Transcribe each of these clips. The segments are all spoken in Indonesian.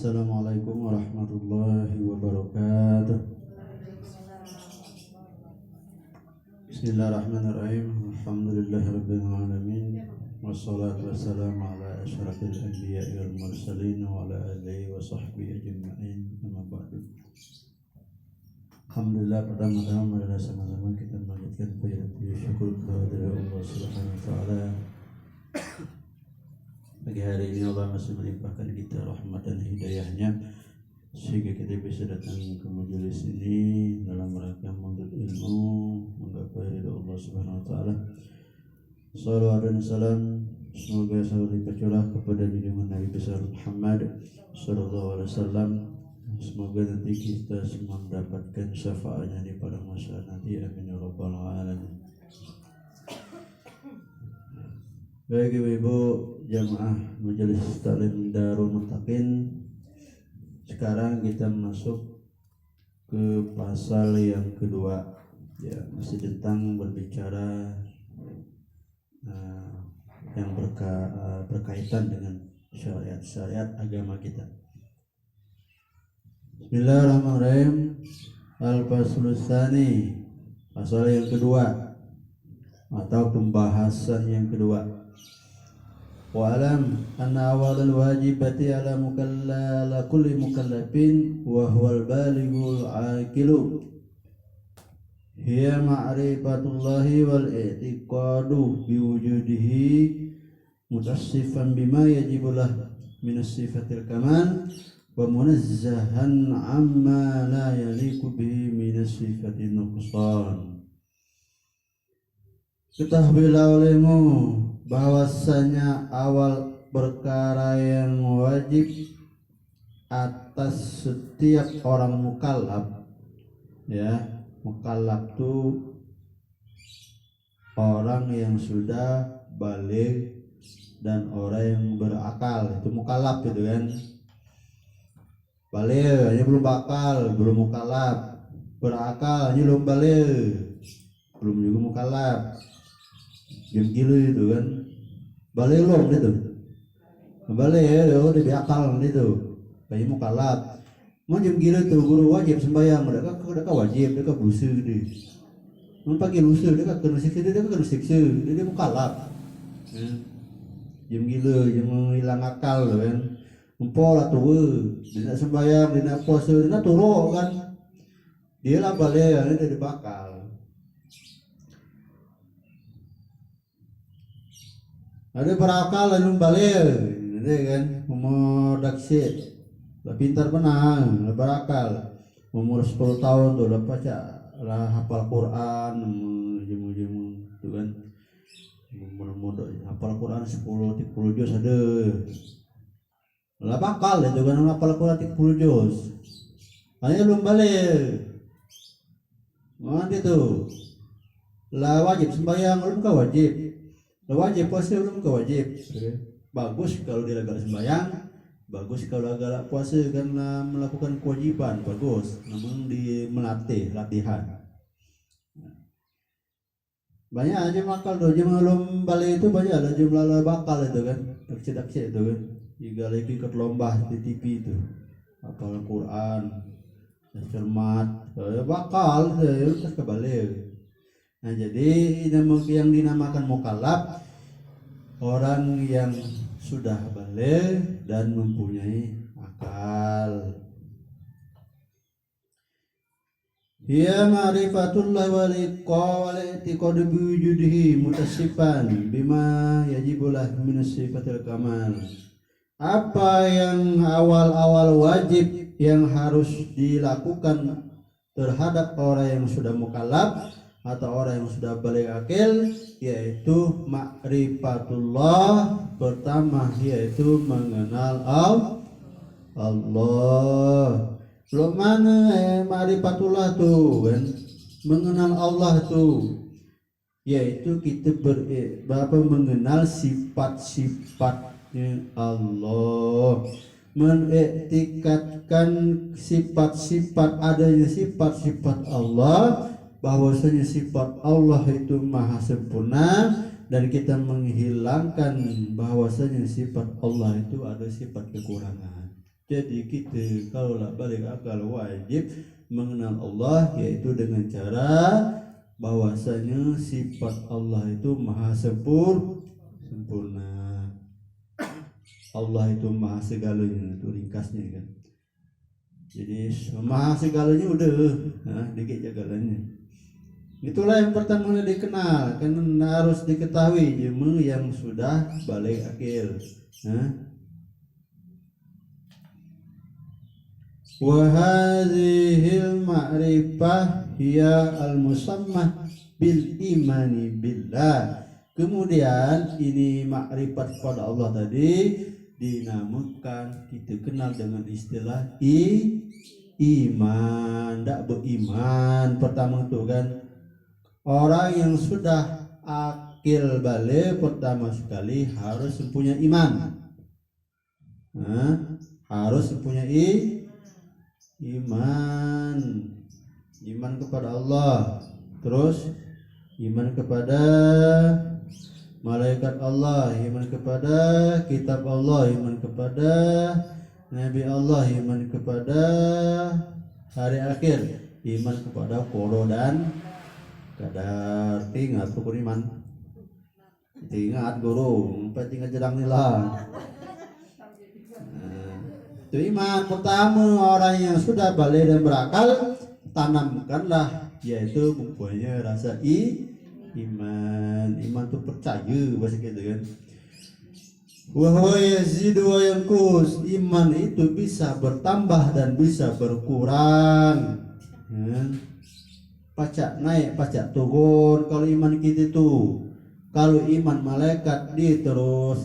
Assalamualaikum warahmatullahi wabarakatuh. Bismillahirrahmanirrahim. Alhamdulillahirabbil alamin. Wassalatu wassalamu ala asyrafil anbiya'i wal mursalin wa ala alihi wa sahbihi ajma'in. Amma ba'du. Alhamdulillah, pertama-tama adalah sama-sama kita melanjutkan puji syukur kepada Allah Subhanahu wa taala. Pagi hari ini Allah masih melimpahkan kita rahmat dan hidayahnya sehingga kita bisa datang ke majelis ini dalam rangka menuntut ilmu, menggapai ridha Allah Subhanahu wa taala. Salawat dan salam semoga selalu tercurah kepada junjungan Nabi besar Muhammad sallallahu alaihi wasallam. Semoga nanti kita semua mendapatkan syafaatnya di pada masa nanti, amin ya rabbal alamin. Baik ibu-ibu jamaah majelis taklim Darul Muttaqin, sekarang kita masuk ke pasal yang kedua, ya, masih tentang berbicara yang berkaitan dengan syariat agama kita. Bismillahirrahmanirrahim. Al-Faslus Tsani, pasal yang kedua atau pembahasan yang kedua. Wa'alam anna awalul wajibati ala kulli mukallafin wa huwal balighul aqilu hiya ma'rifatullahi wal i'tiqadu biwujudihi mutassifan bima yajibulah minas sifatil kamal wa munazzahan amma la yaliku bihi minas sifatin nuqsan. Ketahuilah olehmu bahwasanya awal perkara yang wajib atas setiap orang mukallaf, ya, mukallaf itu orang yang sudah baligh dan orang yang berakal, itu mukallaf itu kan. Baligh hanya belum bakal, belum mukallaf. Berakal hanya belum baligh, belum juga mukallaf. Gila itu kan, balik long itu, balik ya udah diakal itu, kayak mukallaf. Macam gila tuh guru wajib sembahyang, mereka wajib, mereka berusaha deh. Mempagi lusa, mereka kena siksa, dia mukallaf. Jam gila, jam menghilang akal kan, mempola tuh, dia nak sembahyang, dia nak puasa, dia nak turun kan, dia lah balik, dia dibakal. Ada berakal lalu balik, ada kan, umur daksi, lah pintar benang, lah berakal, umur 10 tahun tuh lah baca, lah hafal Quran, jemu tu kan, umur hafal Quran 10 juz ada, lah bakal itu kan hafal Quran 10 juz, hanya belum balik, nanti tu, lah wajib sembahyang belum kau wajib. Wajib puasa belum ke wajib. Bagus kalau dia agak sembahyang, bagus kalau agak puasa karena melakukan kewajiban, bagus. Namun di melatih latihan. Banyak aja makal tuh, jemaah belum balik itu banyak ada jumlah bakal itu kan, taksi itu kan. Jika lagi ikut lomba di TV itu, hafal Quran, cermat, bakal itu terus kebalik. Nah, jadi yang dinamakan mukallaf orang yang sudah baligh dan mempunyai akal. Hiya ma'rifatullah wal i'tiqadu biwujudihi mutassifan bima yajibulah min sifatil kamal. Apa yang awal-awal wajib yang harus dilakukan terhadap orang yang sudah mukallaf atau orang yang sudah baligh akil, yaitu ma'rifatullah, pertama yaitu mengenal Allah. Belum mana ma'rifatullah tuh kan, mengenal Allah tuh, yaitu kita mengenal sifat-sifatnya Allah, mengiktikadkan sifat-sifat, adanya sifat-sifat Allah, bahwasanya sifat Allah itu maha sempurna, dan kita menghilangkan bahwasanya sifat Allah itu ada sifat kekurangan. Jadi kita kalau balik akal wajib mengenal Allah, yaitu dengan cara bahwasanya sifat Allah itu maha sempurna. Allah itu maha segalanya, itu ringkasnya kan. Jadi maha segalanya udah, dikit jagalanya. Itulah yang pertama dikenal, kan harus diketahui yang sudah balik akil. Wa hadhil ma'rifah hiya al-musammah bil imani billah. Kemudian ini makrifat kepada Allah tadi dinamakan, kita kenal dengan istilah iman. Tak beriman pertama itu kan, orang yang sudah akil balik pertama sekali harus mempunyai iman. Harus mempunyai iman kepada Allah, terus iman kepada malaikat Allah, iman kepada kitab Allah, iman kepada Nabi Allah, iman kepada hari akhir, iman kepada qada dan qadar. Ingat rukun iman, ingat guru, empat ingat jedang nila. Itu iman pertama. Orang yang sudah balik dan berakal, tanamkanlah, yaitu mempunyai rasa iman. Iman itu percaya, bahasa gitu kan. Wa huwa yazidu wa yanqus. Iman itu bisa bertambah dan bisa berkurang. Pacak naik, pacak turun. Kalau iman kita itu, kalau iman malaikat dia terus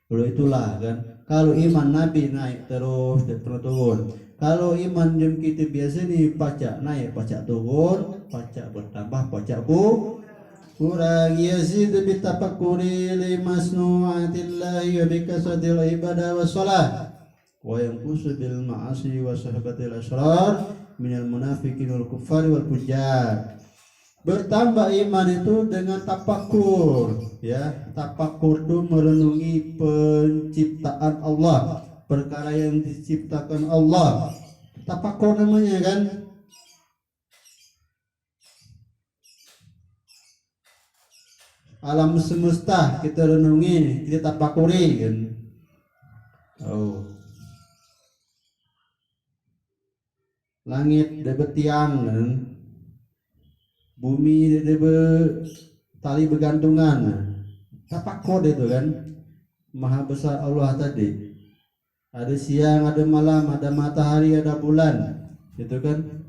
kalau itulah kan. Kalau iman Nabi naik terus, dia pernah turun. Kalau iman yang kita biasa ni pacak naik, pacak turun, pacak bertambah, pacak kurang. Yazidu bitafakkuri li masnu'atillahi wa bikasratil ibadah wa shalah, wa yanqusu bil ma'asi wa sahabatil asrar minal munafiqin wal kuffari wal fujjar. Bertambah iman itu dengan tafakur, ya. Tafakur itu merenungi penciptaan Allah, perkara yang diciptakan Allah. Tafakur namanya kan. Alam semesta kita renungi, kita tafakuri kan. Langit debet tiang kan. Bumi tali bergantungan. Tafakur itu kan. Maha besar Allah tadi. Ada siang, ada malam, ada matahari, ada bulan. Itu kan.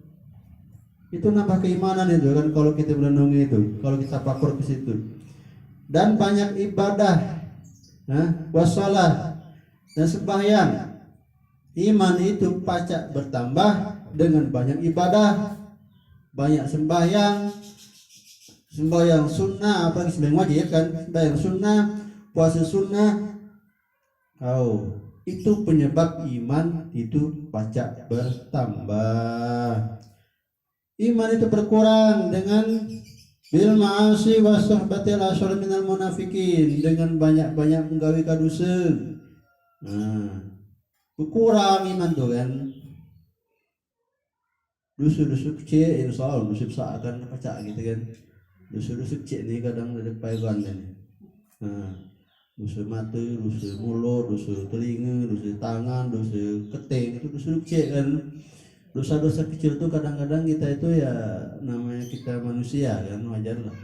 Itu nambah keimanan itu kan kalau kita merenungi itu, kalau kita tafakur ke situ. Dan banyak ibadah, wassalah dan sembahyang. Iman itu pacak bertambah dengan banyak ibadah, banyak sembahyang sunnah, apalagi sembahyang wajib kan, sembahyang sunnah, puasa sunnah. Itu penyebab iman itu pacak bertambah. Iman itu berkurang dengan bil ma'asi wa suhbatil asrar minal munafikin, dengan banyak-banyak menggawe kadosa. Berkurang iman tuh kan. Dosa-dosa kecil insyaallah dosa besar akan pacak gitu kan. Dosa-dosa kecil ni kadang ada payuan kan. Dosa mata, dosa mulut, dosa telinga, dosa tangan, dosa keting, itu dosa kecil kan. Dosa-dosa kecil itu kadang-kadang kita itu ya namanya kita manusia kan, wajar lah.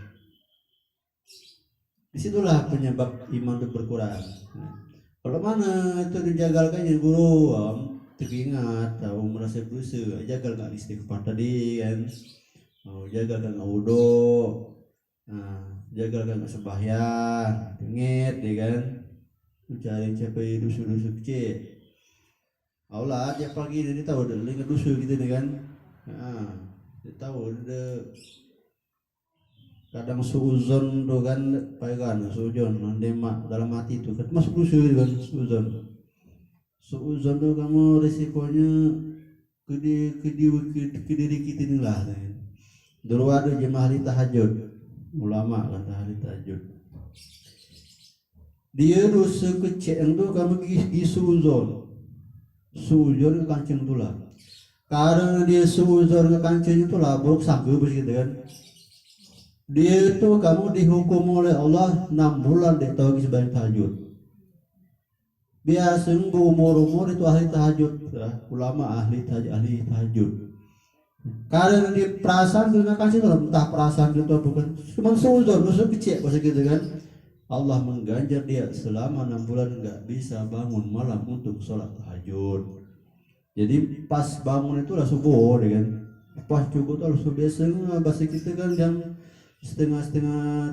Disitulah penyebab iman itu berkurang. Kalau mana itu dijagalkan ya guru, teringat, merasa dosa, jagal gak istighfar tadi kan, jagal gak wudu, jagal gak sembahyang, ingat ya kan, cari capai dosa-dosa kecil. Allah tiap pagi dia tahu dah ingat dosa kita ni kan, dia tahu dia kadang suuzon tu kan, paygan suuzon demak dalam hati tu kan masuk dosa kan. Suuzon tu kamu risikonya ke diri kita ni lah kan. Dulu ada jemaah tahajud, ulama kan tahajud. Dia dosa kecil itu kamu suzon ke kancing itulah. Karena dia suzon ke kancing itulah buruk sanggup begitu kan. Dia itu kamu dihukum oleh Allah 6 bulan deh tahu sebanyak tahajud. Biasa umur itu ahli tahajud, ulama ahli tahajud. Karena dia perasaan dengan kasih itu entah perasaan itu bukan, cuma suzon dosa kecil bahasa gitu kan. Allah mengganjar dia selama 6 bulan nggak bisa bangun malam untuk sholat tahajud. Jadi pas bangun itu lah subuh, kan? Pas cukup tuh harus biasa bahasa kita kan jam setengah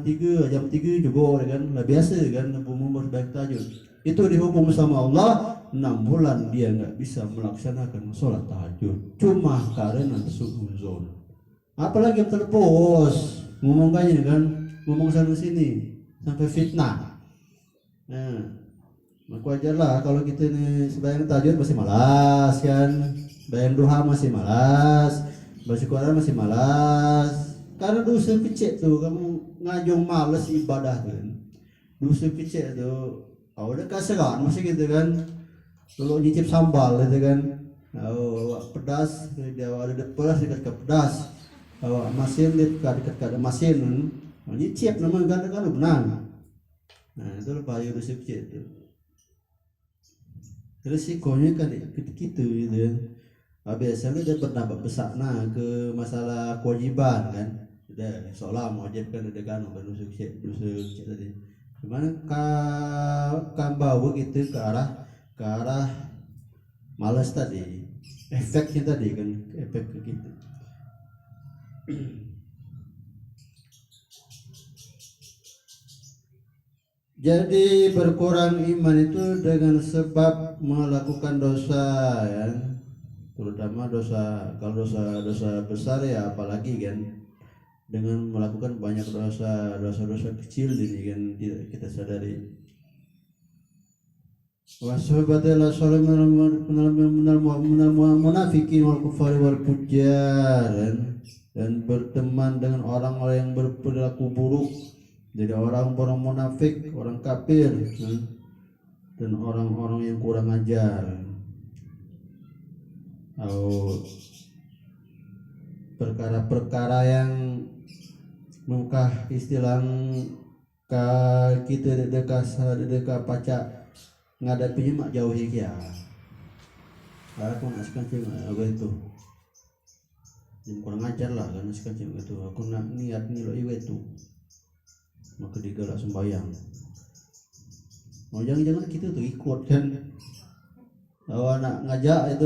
3 jam 3 juga kan, lah biasa kan umur baik tahajud. Itu dihukum sama Allah 6 bulan dia nggak bisa melaksanakan sholat tahajud cuma karena suzon. Apalagi terpos ngomong kayaknya kan, ngomong sana sini sampai fitnah. Nah, maka wajar lah kalau kita ini sembahyang tahajud masih malas kan, sembahyang duha masih malas, baca Quran masih malas. Karena dosa kecil tuh kamu ngajong malas ibadah kan, dosa kecil tuh. Udah kasegan masih gitu kan, kalau nyicip sambal gitu kan, pedas dia ada pedas dekat ke pedas, masin dekat ke masin, nyicip namanya kan benar. Nah itu bahaya dosa kecil itu. Resikonya kan gitu gitu. Biasanya dia berdampak besar ke masalah kewajiban kan, udah seolah mewajibkan ada kan dosa kecil tadi. Gimana bawa gitu ke arah malas tadi, efeknya tadi kan, efek gitu. Jadi berkurang iman itu dengan sebab melakukan dosa ya, terutama dosa, kalau dosa besar ya apalagi kan, dengan melakukan banyak dosa kecil ini kan tidak kita sadari. Washabatalah salam minal munafiqin wal kufari wal fujjar, dan berteman dengan orang-orang yang berperilaku buruk, jadi orang-orang munafik, orang kafir, dan orang-orang yang kurang ajar. Perkara-perkara yang muka istilah kita dekat paca ngadapinya mak jauhi ya. Aku nak sekancing aku itu. Jangan kurang ajar lah kan sekancing itu. Aku nak niat nilo itu. Maka digalak sembahyang. Mau jangan kita tuh ikut kan. Tahu anak ngajak itu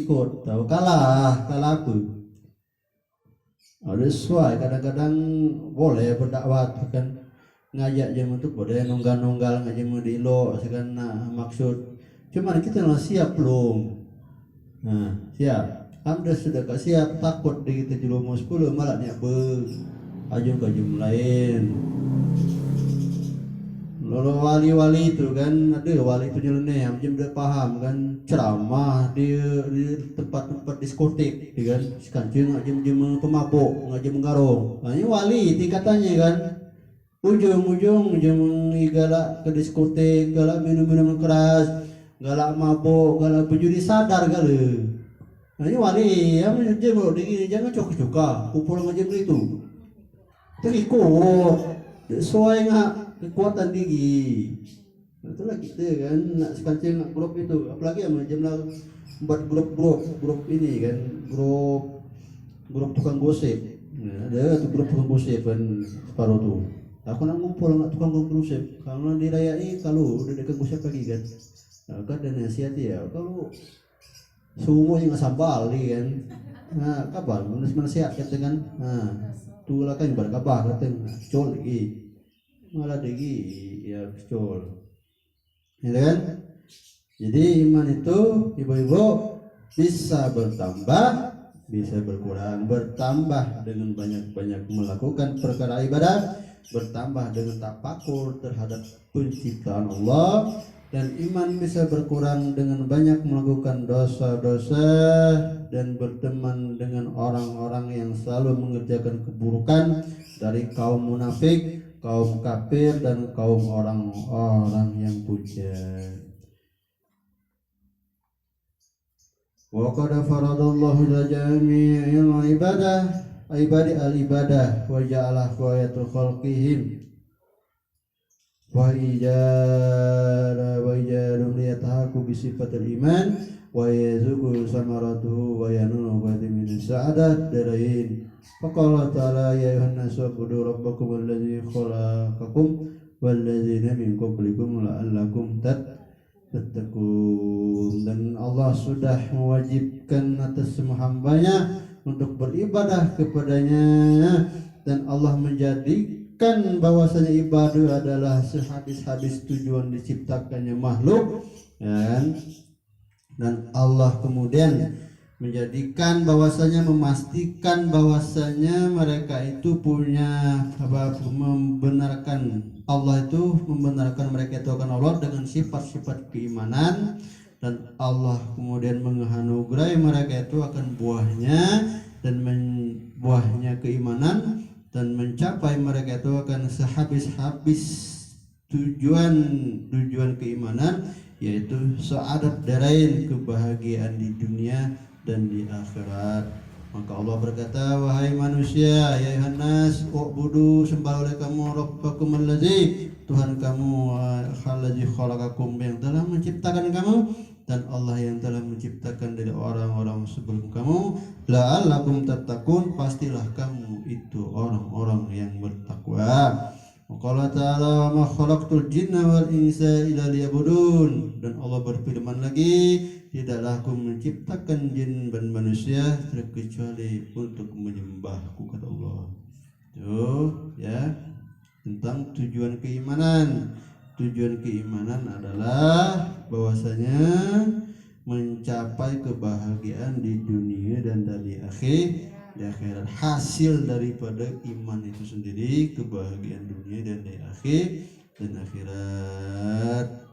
ikut. Tahu kalah aku. Ada sesuai kadang-kadang boleh berdakwah kan, ngajak jam untuk boleh nunggal ngajak mau diilo sekan maksud, cuman kita nggak siap belum. Nah siap, anda sudah gak siap, takut di kita jelumus 10 malah niat ajung lain. Lalu wali-wali itu kan, ada wali itu nyeleneh, macam dia paham kan, ceramah di tempat-tempat diskotik, kan, sekancing ngajim pemabuk, ngajim garong. Nah, ini wali tingkatannya kan, ujung-ujung galak ke diskotik, galak minum-minum keras, galak mabuk, galak berjudi sadar kali. Nah, ini wali, ya macam jangan cokok-cokok, kumpul ngajim itu, terikut, sesuai nggak kekuatan tinggi. Itulah kita kan nak sekancing grup itu, apalagi yang jumlah buat grup ini kan, grup tukang gosip. Nah, ada tuh grup tukang gosip kan separuh tuh. Aku nak ngumpul nak tukang gosip, kalau dirayai kalau udah dekat gosip lagi kan. Nah, kan dan nasihat ya kalau semua yang sambal kan. Nah, kabar menasihat kata kan. Nah, tu lah kan berkabar kata col lagi. Malah degi ya kecil, ya kan? Jadi iman itu ibu-ibu bisa bertambah, bisa berkurang, bertambah dengan banyak melakukan perkara ibadah, bertambah dengan tafakur terhadap penciptaan Allah, dan iman bisa berkurang dengan banyak melakukan dosa-dosa dan berteman dengan orang-orang yang selalu mengerjakan keburukan dari kaum munafik, kaum kafir dan kaum orang-orang yang puja. Wa qad faradallahu li jami'il ibadah wa ja'ala qayatul khalqihim wa ijadum liyatahaku bisifatil iman wa yazuku samaratuhu wa yanunu min sa'adat darain. Faqala ta'ala ya ayuhan nasu ubudu rabbakum alladzi khalaqakum walladzina min qablikum la'allakum tattaqun. Dan Allah sudah mewajibkan atas semua hambanya untuk beribadah kepadanya, dan Allah menjadikan bahwasanya ibadah adalah sehabis-habis tujuan diciptakannya makhluk, dan Allah kemudian menjadikan bahwasanya memastikan bahwasanya mereka itu punya membenarkan Allah itu membenarkan mereka itu akan Allah dengan sifat-sifat keimanan, dan Allah kemudian menganugerai mereka itu akan buahnya dan buahnya keimanan, dan mencapai mereka itu akan sehabis-habis tujuan keimanan, yaitu sa'adat darain, kebahagiaan di dunia dan di akhirat. Maka Allah berkata, wahai manusia, ya ayuhan nas ubudu, sembahlah oleh kamu rabbakum allazi, Tuhan kamu allazi khalaqakum, yang telah menciptakan kamu, dan Allah yang telah menciptakan dari orang-orang sebelum kamu, la'allakum tattaqun, pastilah kamu itu orang-orang yang bertakwa. Qala ta'ala wa ma khalaqtul jinna wal insa illa liya'budun, dan Allah berfirman lagi, tidaklah aku menciptakan jin dan manusia terkecuali untuk menyembahku, kata Allah. Tuh ya, tentang tujuan keimanan. Tujuan keimanan adalah bahwasanya mencapai kebahagiaan di dunia dan di akhirat. Hasil daripada iman itu sendiri kebahagiaan dunia dan di akhirat.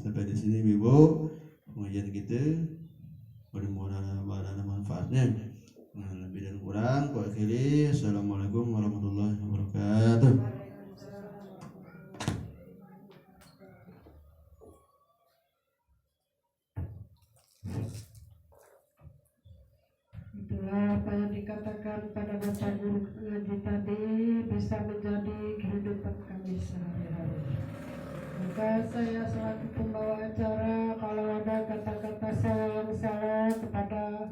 Sampai di sini Ibu pengajian kita, mudah-mudahan ada manfaatnya. Lebih dan kurang ku akhiri. Assalamualaikum warahmatullahi wabarakatuh. Itulah apa yang dikatakan pada baca guru ngaji tadi bisa menjadi kehidupan kami sehari-hari. Maka saya selaku pembawa acara, kalau ada kata-kata saya yang salah kepada